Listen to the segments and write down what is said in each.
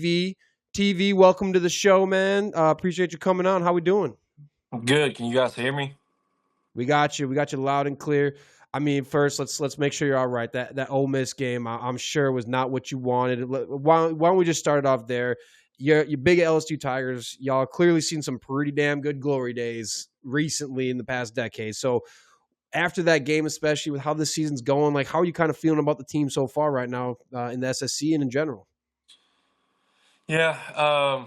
TV, welcome to the show, man. Appreciate you coming on. How we doing? Good. Can you guys hear me? We got you. We got you loud and clear. I mean, first let's make sure you're all right. That Ole Miss game, I'm sure was not what you wanted. Why don't we just start it off there? You're big LSU Tigers. Y'all clearly seen some pretty damn good glory days recently in the past decade. So after that game, especially with how this season's going, like how are you kind of feeling about the team so far right now in the SSC and in general? Yeah.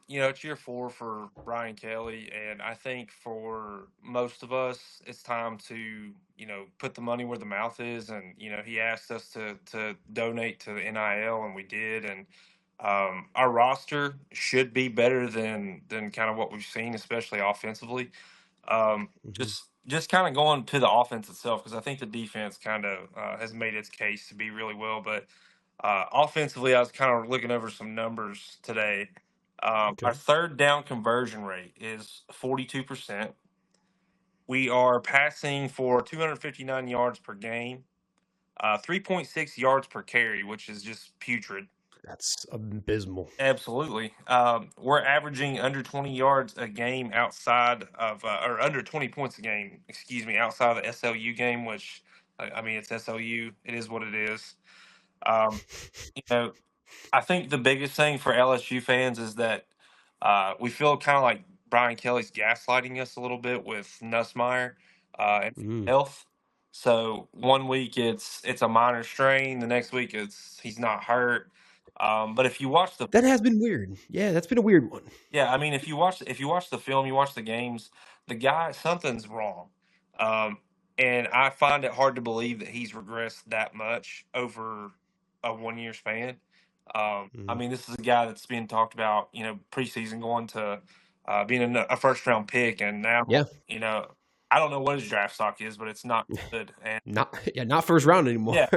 It's year 4 for Brian Kelly, and I think for most of us, it's time to put the money where the mouth is. And he asked us to donate to the NIL, and we did. And our roster should be better than kind of what we've seen, especially offensively. Mm-hmm. Just kind of going to the offense itself, because I think the defense kind of has made its case to be really well. But offensively, I was kind of looking over some numbers today. Our Okay. third down conversion rate is 42%. We are passing for 259 yards per game, 3.6 yards per carry, which is just putrid. That's abysmal. Absolutely. We're averaging under 20 yards a game outside of, or under 20 points a game, excuse me, outside of the SLU game, which, I mean, it's SLU. It is what it is. Um, you know, I think the biggest thing for LSU fans is that we feel kind of like Brian Kelly's gaslighting us a little bit with Nussmeier and Mm. health. So one week it's a minor strain, the next week he's not hurt. But if you watch the That has been weird. Yeah, that's been a weird one. Yeah, I mean, if you watch the film, you watch the games, the guy something's wrong, um, and I find it hard to believe that he's regressed that much over a 1 year span. I Mhm. mean, this is a guy that's being talked about, preseason going to being a first round pick, and now, Yeah, you know, I don't know what his draft stock is, but it's not good. And not first round anymore. yeah,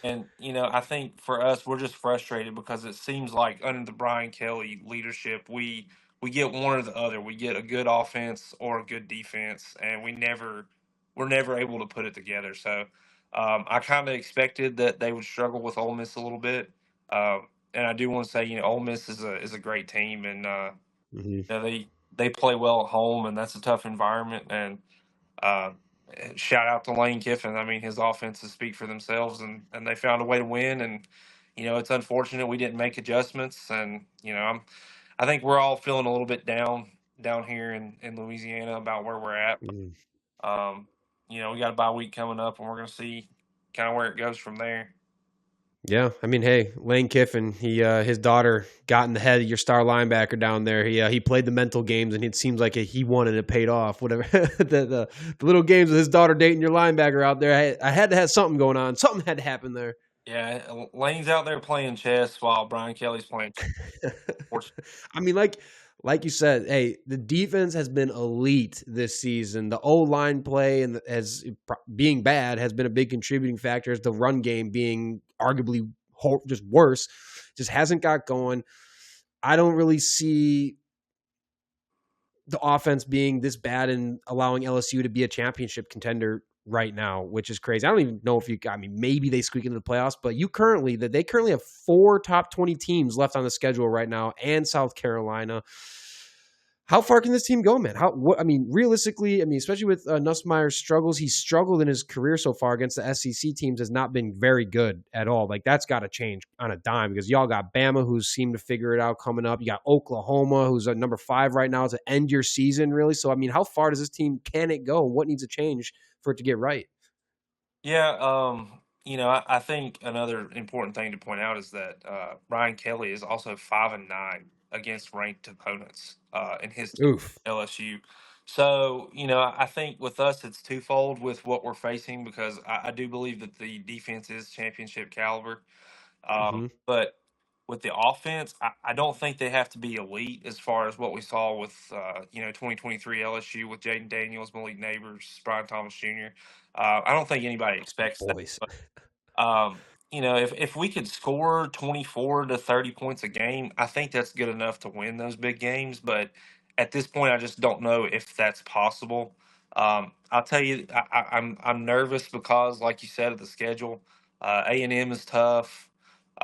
and I think for us, we're just frustrated because it seems like under the Brian Kelly leadership, we get one or the other. We get a good offense or a good defense, and we're never able to put it together. So I kind of expected that they would struggle with Ole Miss a little bit, and I do want to say, Ole Miss is a great team, and Mhm. they play well at home, and that's a tough environment. And uh, shout out to Lane Kiffin. I mean, his offenses speak for themselves, and they found a way to win. And it's unfortunate we didn't make adjustments. And I think we're all feeling a little bit down here in Louisiana about where we're at. Mhm. Um, we got a bye week coming up, and we're going to see kind of where it goes from there. Yeah, I mean, hey, Lane Kiffin, his daughter got in the head of your star linebacker down there. He played the mental games, and it seems like he won and it paid off. Whatever the little games with his daughter dating your linebacker out there, I had to have something going on. Something had to happen there. Yeah, Lane's out there playing chess while Brian Kelly's playing sports. I mean, like you said, hey, the defense has been elite this season. The O line play and as being bad has been a big contributing factor. As the run game being arguably just worse, just hasn't got going. I don't really see the offense being this bad and allowing LSU to be a championship contender right now, which is crazy. I don't even know if I mean, maybe they squeak into the playoffs, but they currently have 4 top 20 teams left on the schedule right now and South Carolina. How far can this team go, man? I mean, realistically, I mean, especially with Nussmeier's struggles, he's struggled in his career so far against the SEC teams, has not been very good at all. Like, that's got to change on a dime because y'all got Bama, who's seemed to figure it out coming up. You got Oklahoma, who's at number 5 right now to end your season, really. So, I mean, how far does this team, can it go? What needs to change for it to get right? Yeah, I think another important thing to point out is that Ryan Kelly is also 5-9 against ranked opponents in his Oof. LSU. So, I think with us it's twofold with what we're facing because I do believe that the defense is championship caliber. Hmm. But with the offense, I don't think they have to be elite as far as what we saw with 2023 LSU with Jaden Daniels, Malik Neighbors, Brian Thomas Jr. I don't think anybody expects that. Boys. Um, if we could score 24 to 30 points a game, I think that's good enough to win those big games. But at this point, I just don't know if that's possible. I'll tell you, I'm nervous because, like you said, of the schedule. A&M is tough.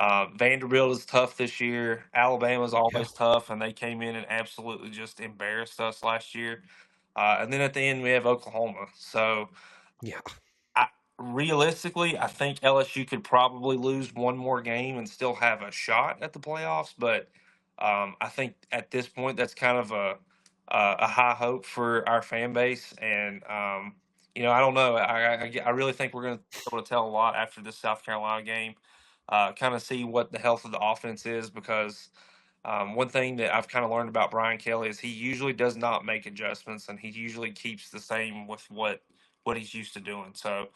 Vanderbilt is tough this year. Alabama's Yeah. always tough, and they came in and absolutely just embarrassed us last year. And then at the end, we have Oklahoma. So Yeah. I, realistically, I think LSU could probably lose one more game and still have a shot at the playoffs. But I think at this point, that's kind of a high hope for our fan base. And I don't know. I really think we're going to be able to tell a lot after this South Carolina game. Kind of see what the health of the offense is because. One thing that I've kind of learned about Brian Kelly is he usually does not make adjustments, and he usually keeps the same with what he's used to doing. So,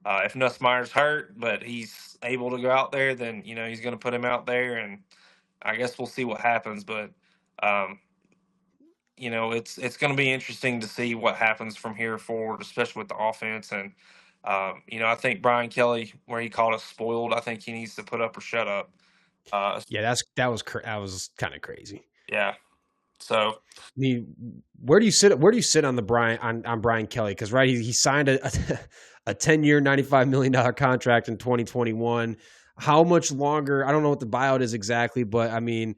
if Nussmeier's hurt, but he's able to go out there, then he's going to put him out there, and I guess we'll see what happens. But um, it's going to be interesting to see what happens from here forward, especially with the offense. And I think Brian Kelly, where he called us spoiled, I think he needs to put up or shut up. Yeah, that was kind of crazy. Yeah. So I mean, where do you sit? Where do you sit on the Brian Kelly? Because right, he signed a 10-year, $95 million contract in 2021. How much longer? I don't know what the buyout is exactly, but I mean,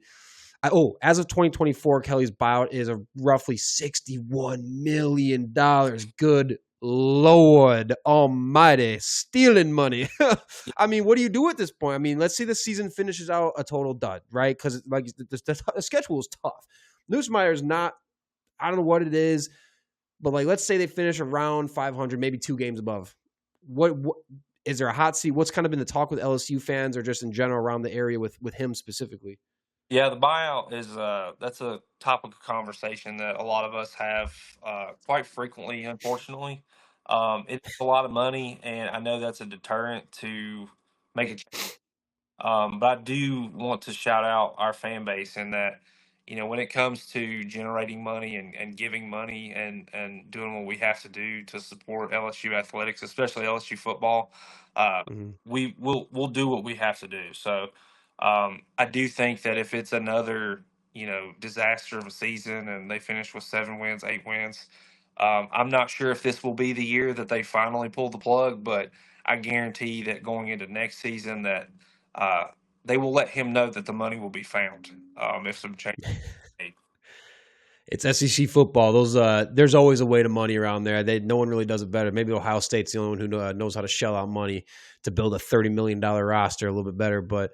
as of 2024, Kelly's buyout is a roughly $61 million. Good Lord Almighty, stealing money. I mean, what do you do at this point? I mean, let's say the season finishes out a total dud, right? Because like the schedule is tough. Nussmeier's not. I don't know what it is, but like, let's say they finish around 500, maybe 2 games above. What is there a hot seat? What's kind of been the talk with LSU fans or just in general around the area with him specifically? yeah, the buyout is that's a topic of conversation that a lot of us have quite frequently. Unfortunately, it's a lot of money, and I know that's a deterrent to make a change. But I do want to shout out our fan base in that, when it comes to generating money and giving money and doing what we have to do to support LSU athletics, especially LSU football, uh, Mhm. we'll do what we have to do. So I do think that if it's another disaster of a season and they finish with 7 wins, 8 wins, I'm not sure if this will be the year that they finally pull the plug, but I guarantee that going into next season that uh, they will let him know that the money will be found if some change is made. It's SEC football. Those there's always a way to money around there. No one really does it better. Maybe Ohio State's the only one who knows how to shell out money to build a $30 million roster a little bit better. But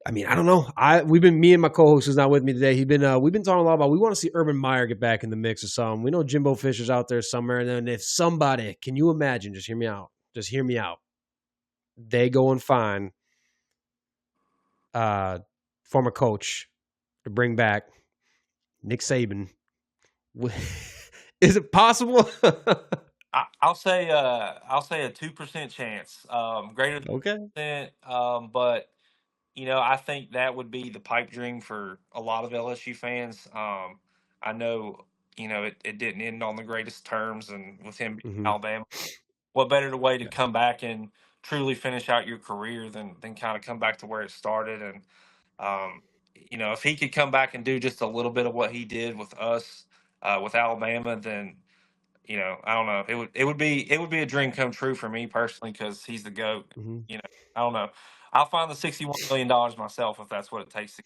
I mean, I don't know. Me and my co-host who's not with me today. We've been talking a lot about we want to see Urban Meyer get back in the mix or something. We know Jimbo Fisher's out there somewhere, and then if somebody, can you imagine? Just hear me out. Just hear me out. They go and find uh former coach to bring back Nick Saban. Is it possible? I'll say a 2% chance, greater than Okay. 2%. But I think that would be the pipe dream for a lot of LSU fans. I know it didn't end on the greatest terms, and with him being Hmm. Alabama, what better way to Yeah. come back and truly finish out your career than kind of come back to where it started. And Um, if he could come back and do just a little bit of what he did with us, with Alabama, then I don't know. It would be a dream come true for me personally because he's the goat. Hmm. You know, I don't know. I'll find the $61 million myself if that's what it takes to.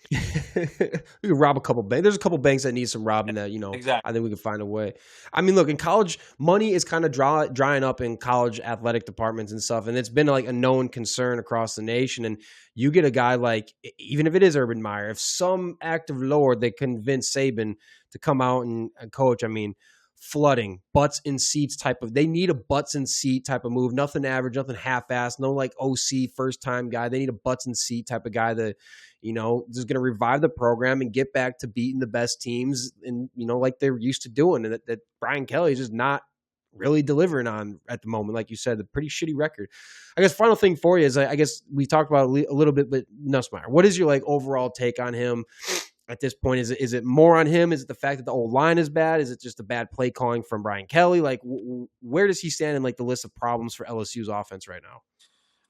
We could rob a couple banks. There's a couple banks that need some robbing that, Exactly. I think we can find a way. I mean, look, in college, money is kind of drying up in college athletic departments and stuff. And it's been like a known concern across the nation. And you get a guy like, even if it is Urban Meyer, if some act of Lord they convince Saban to come out and coach, I mean, flooding, butts in seats type of, they need a butts in seat type of move. Nothing average, nothing half assed, no like OC first time guy. They need a butts in seat type of guy that, is going to revive the program and get back to beating the best teams and, like they're used to doing. And that Brian Kelly is just not really delivering on at the moment. Like you said, a pretty shitty record. I guess final thing for you is I guess we talked about a little bit, but Nussmeier, what is your like overall take on him at this point? Is it more on him? Is it the fact that the old line is bad? Is it just the bad play calling from Brian Kelly? Like where does he stand in like the list of problems for LSU's offense right now?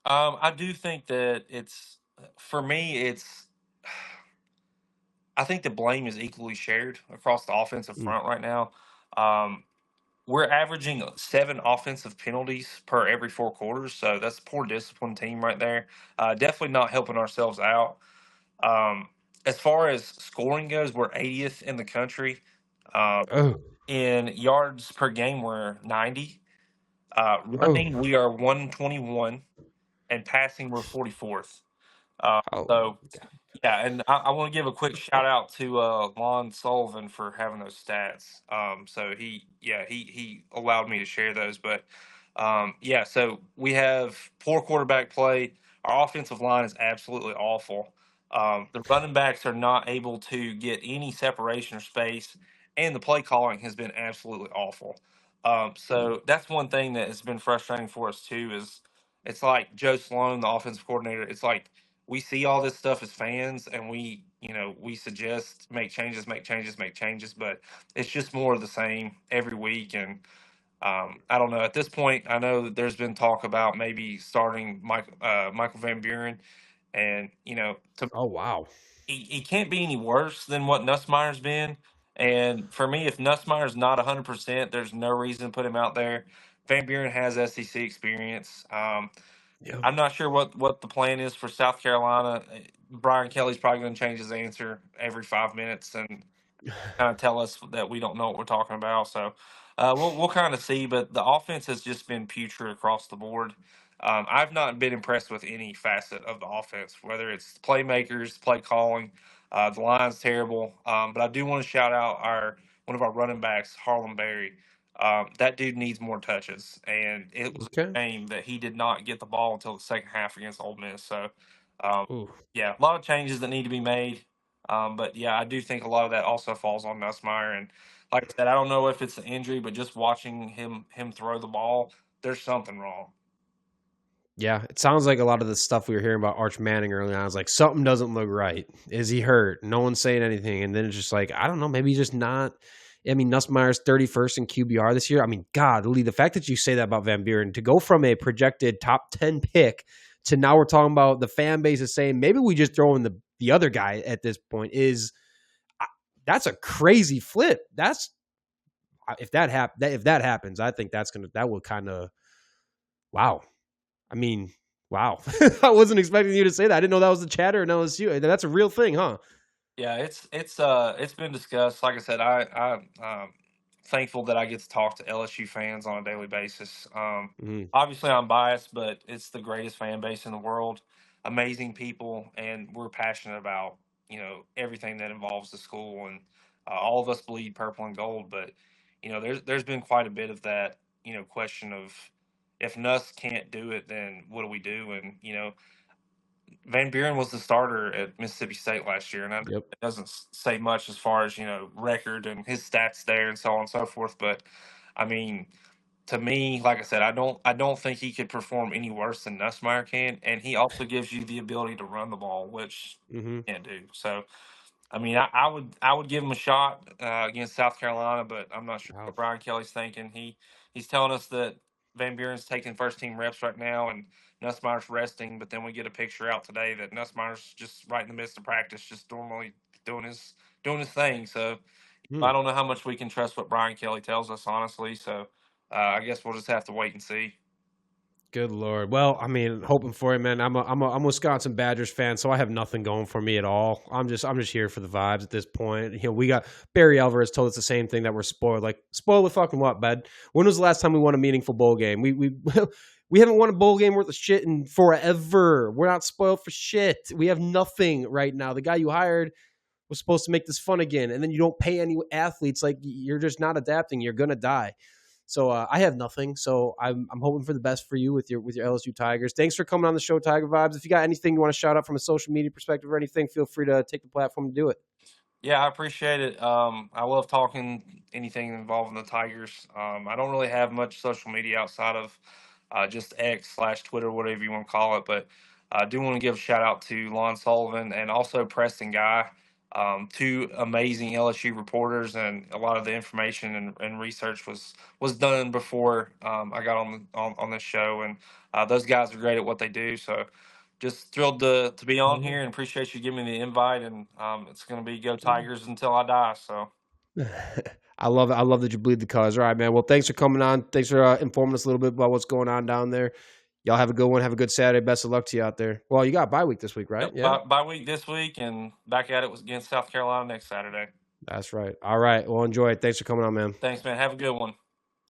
I do think that it's for me. It's I think the blame is equally shared across the offensive Mm, front right now. Um, we're averaging 7 offensive penalties per every 4 quarters, so that's poor discipline team right there. Definitely not helping ourselves out. Um, as far as scoring goes, we're 80th in the country. Um, Oh, in yards per game, we're 90. oh, Running, we are 121, and passing, we're 44th. oh So my God. yeah, and I want to give a quick shout out to Lon Sullivan for having those stats. So he allowed me to share those. But yeah, so we have poor quarterback play. Our offensive line is absolutely awful. The running backs are not able to get any separation or space, and the play calling has been absolutely awful. So that's one thing that has been frustrating for us too. Is it's like Joe Sloan, the offensive coordinator. It's like we see all this stuff as fans and we suggest make changes, make changes, make changes, but it's just more of the same every week. And I don't know, at this point I know that there's been talk about maybe starting Michael Van Buren, and to Oh wow. he can't be any worse than what Nussmeier's been. And for me, if Nussmeier's not 100%, there's no reason to put him out there. Van Buren has SEC experience. Yeah. I'm not sure what the plan is for South Carolina. Brian Kelly's probably going to change his answer every 5 minutes and kind of tell us that we don't know what we're talking about. So we'll kind of see. But the offense has just been putrid across the board. I've not been impressed with any facet of the offense, whether it's playmakers, play calling. The line's terrible. But I do want to shout out our one of our running backs, Harlem Berry. That dude needs more touches, and it was Okay. a shame that he did not get the ball until the second half against Ole Miss. So, um, Ooh. yeah, a lot of changes that need to be made. But yeah, I do think a lot of that also falls on Nussmeier. And like I said, I don't know if it's an injury, but just watching him throw the ball, there's something wrong. Yeah, it sounds like a lot of the stuff we were hearing about Arch Manning early on. I was like, something doesn't look right. Is he hurt? No one's saying anything. And then it's just like, I don't know, maybe he's just not. I mean, Nussmeier's 31st in QBR this year. I mean, God, Lee, the fact that you say that about Van Buren, to go from a projected top 10 pick to now we're talking about the fan base is saying maybe we just throw in the other guy at this point is that's a crazy flip. That's if that happens, I think that will kind of wow. I mean, wow. I wasn't expecting you to say that. I didn't know that was the chatter and LSU. That's a real thing, huh? Yeah, it's been discussed. Like I said, I'm thankful that I get to talk to LSU fans on a daily basis. Mhm. Obviously, I'm biased, but it's the greatest fan base in the world. Amazing people, and we're passionate about everything that involves the school, and all of us bleed purple and gold. But there's been quite a bit of that question of if Nuss can't do it, then what do we do? And Van Buren was the starter at Mississippi State last year, and that Yep. doesn't say much as far as record and his stats there and so on and so forth. But I mean, to me, like I said, I don't think he could perform any worse than Nussmeier can, and he also gives you the ability to run the ball, which Hmm. he can't do. So I mean, I would give him a shot against South Carolina, but I'm not sure Wow. what Brian Kelly's thinking. He's telling us that Van Buren's taking first team reps right now and Nussmeier's resting, but then we get a picture out today that Nussmeier's just right in the midst of practice, just normally doing his thing. So Hmm. I don't know how much we can trust what Brian Kelly tells us, honestly. So I guess we'll just have to wait and see. Good Lord. Well, I mean, hoping for you, man. I'm a Wisconsin Badgers fan, so I have nothing going for me at all. I'm just here for the vibes at this point. We got Barry Alvarez told us the same thing that we're spoiled. Like, spoiled with fucking what, bud? When was the last time we won a meaningful bowl game? We we haven't won a bowl game worth of shit in forever. We're not spoiled for shit. We have nothing right now. The guy you hired was supposed to make this fun again, and then you don't pay any athletes. Like, you're just not adapting. You're gonna die. So I have nothing. So I'm hoping for the best for you with your LSU Tigers. Thanks for coming on the show, Tiger Vibes. If you got anything you want to shout out from a social media perspective or anything, feel free to take the platform to do it. Yeah, I appreciate it. I love talking anything involving the Tigers. I don't really have much social media outside of just X/Twitter, whatever you want to call it. But I do want to give a shout out to Lon Sullivan and also Preston Guy, two amazing LSU reporters, and a lot of the information and research was done before I got on this show. And those guys are great at what they do. So just thrilled to be on Mhm. here and appreciate you giving me the invite. And it's going to be go Tigers until I die. So I love it. I love that you bleed the cause. All right, man. Well, thanks for coming on. Thanks for informing us a little bit about what's going on down there. Y'all have a good one. Have a good Saturday. Best of luck to you out there. Well, you got a bye week this week, right? Yep, Yeah, bye week this week, and back at it was against South Carolina next Saturday. that's right. All right. Well, enjoy it. Thanks for coming on, man. Thanks, man. Have a good one.